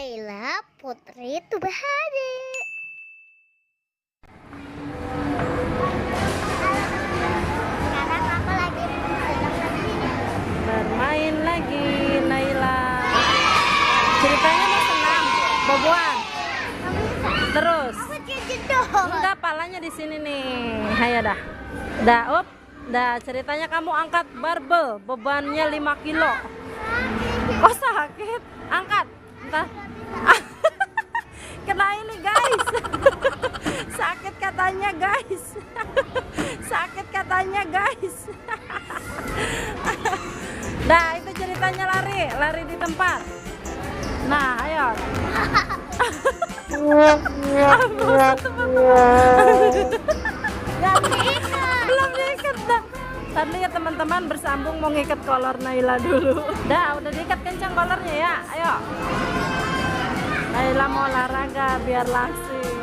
Naila Putri Tubahari. Sekarang aku lagi bermain lagi, Naila. Ceritanya mau senam, boboan. Terus. Aku jedor. Enggak, palanya di sini nih. Hayo dah. Dah, up. Dah, ceritanya kamu angkat barbel, bebannya 5 kilo. Oh, sakit. Angkat. Entah. Kena ini, guys. Sakit katanya, guys. Sakit katanya, guys. Dah, itu ceritanya lari di tempat. Nah, ayo. Belum diikat dah. Tadi ya teman-teman bersambung mau ngikat kolor Naila dulu. Dah, udah diikat kencang kolornya ya. Ayo. Naila mau olahraga biar langsing.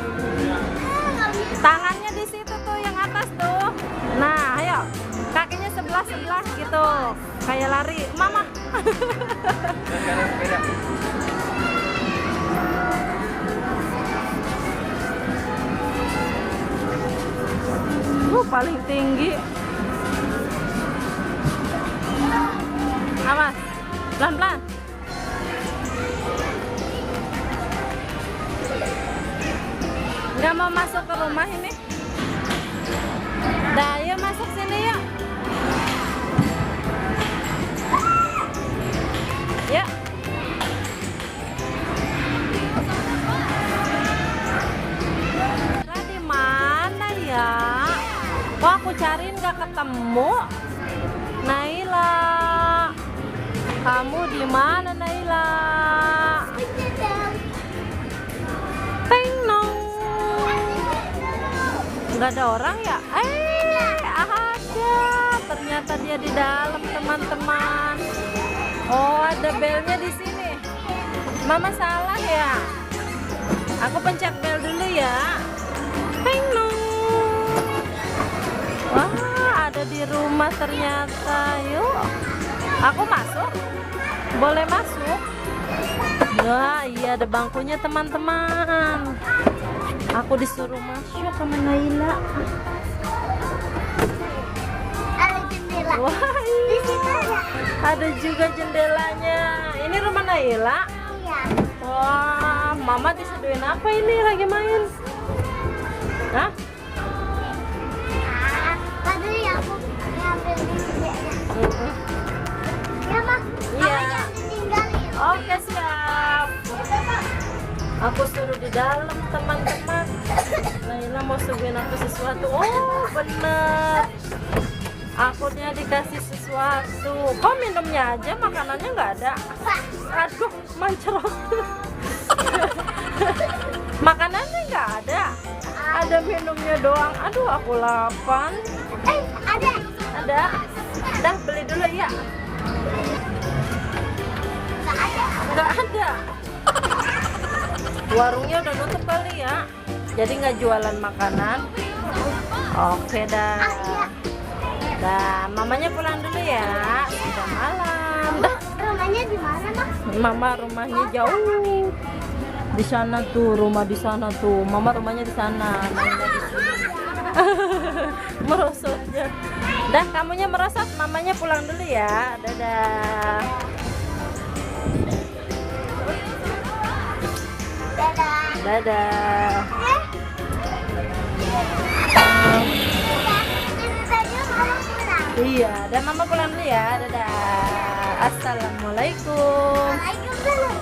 Tangannya di situ tuh yang atas tuh. Nah, ayo. Kakinya sebelah gitu. Kayak lari. Mama. Paling tinggi. Awas, pelan-pelan. Nggak mau masuk ke rumah ini. Dah, yuk masuk sini yuk. Yuk. Nah, di mana ya? Wah, aku cariin nggak ketemu. Naila, kamu di mana, Naila? Teng-nong. Nggak ada orang ya? Ada. Ternyata dia di dalam, teman-teman. Oh, ada belnya di sini. Mama salah ya? Aku pencet bel dulu ya. Teng-nong. Wah, ada di rumah ternyata. Yuk, aku masuk. Boleh masuk? Wah, iya ada bangkunya teman-teman. Aku disuruh masuk sama Naila. Ada jendela. Wah, Di situ ada juga jendelanya. Ini rumah Naila. Iya. Wah, Mama diseduin apa ini lagi main? Hah? Tadi aku ngambil di jendela. Ya, Ma. Iya. Jangan ditinggalin. Oke, siap. Aku suruh di dalam, teman-teman. Naila mau suguhin aku sesuatu. Oh, bener. Akunya dikasih sesuatu. Kok minumnya aja, makanannya nggak ada? Aduh, mancerot. Makanannya nggak ada. Ada minumnya doang. Aduh, aku lapar. Ada. Ada. Dah, beli dulu ya. Nggak ada. Nggak ada. Warungnya udah nutup kali ya. Jadi nggak jualan makanan. Oke dah. Dah, mamanya pulang dulu ya. Sudah malam. Dah. Rumahnya di mana, Ma? Mama rumahnya jauh. Di sana tuh, rumah di sana tuh. Mama rumahnya di sana. Naila di sini. Merosotnya. Dah, kamunya merosot, mamanya pulang dulu ya. Dadah. Dadah. Dadah. Tadi Mama pulang. Iya, dan mama pulang dulu ya. Dadah. Assalamualaikum. Waalaikumsalam.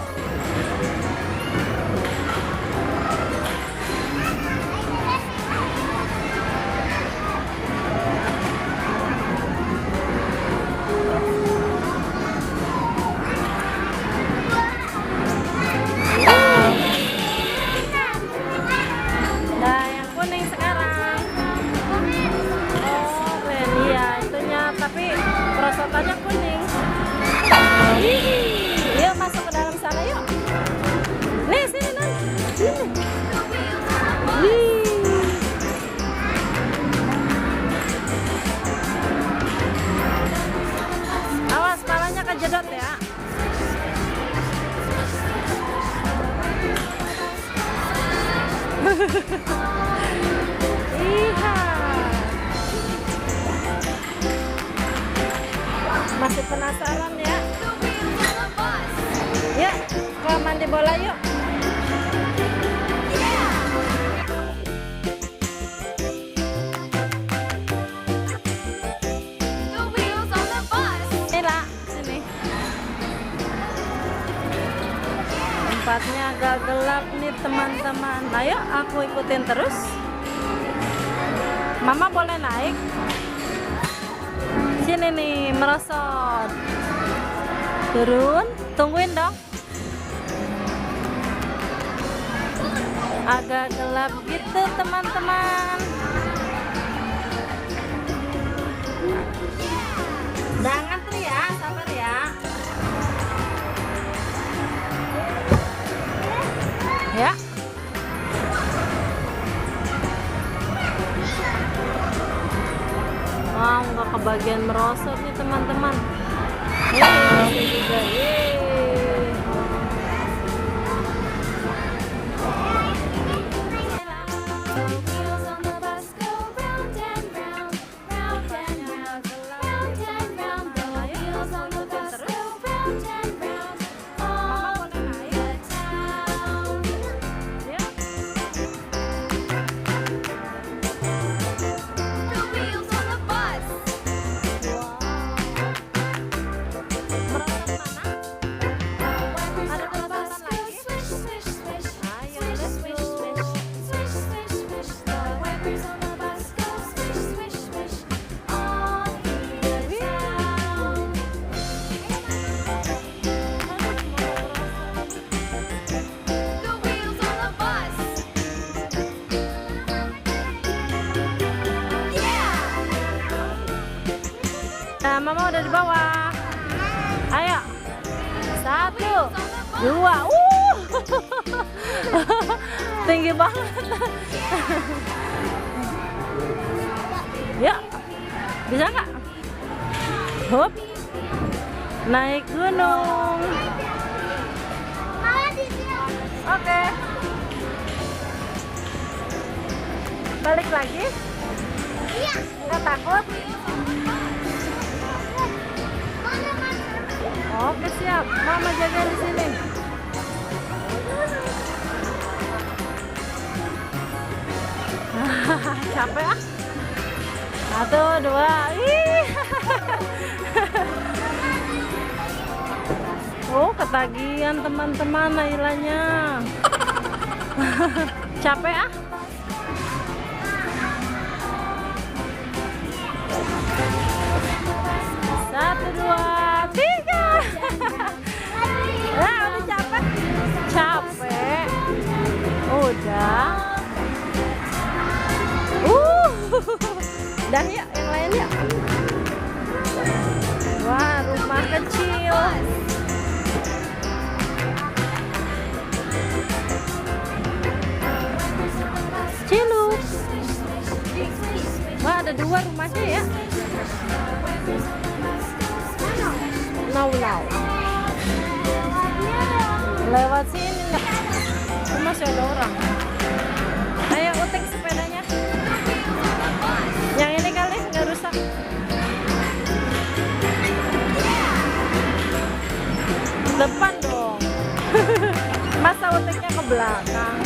Nah, yang kuning sekarang. Oh, keren. Iya, itunya. Tapi perosotannya kuning. Yuk masuk ke dalam sana yuk. Nih, sini Nan. Sini. Wih. Awas palanya kejedot ya. Iya. Masih penasaran ya? Yuk, ke mandi bola yuk. Inilah, sini. Tempatnya agak gelap nih teman-teman. Ayo aku ikutin terus. Mama boleh naik? Sini nih, merosot. Turun, tungguin dong. Agak gelap gitu teman-teman. Jangan ngantri ya, sabar ya. Ya. Wow, nggak kebagian merosot nih teman-teman. Ini juga, Nah, Mama udah di bawah. Ayo. 1, 2. Tinggi banget. Yuk. Bisa nggak? Hop. Naik gunung. Oke. Balik lagi? Iya. Nggak takut? Oke, siap. Mama jaga di sini. Capek ah. 1, 2. Ih. Oh, ketagihan teman-teman Nailanya. Capek ah. 1, 2, 3. Nah, udah capek. Capek. Udah. Dah yuk, yang lain yuk. Wah, rumah kecil. Ciluk. Wah, ada 2 rumahnya ya. Now. Lewat sini. Masih ada orang. Ayo utik sepedanya. Yang ini kali nggak rusak. Depan dong. Masa utiknya ke belakang.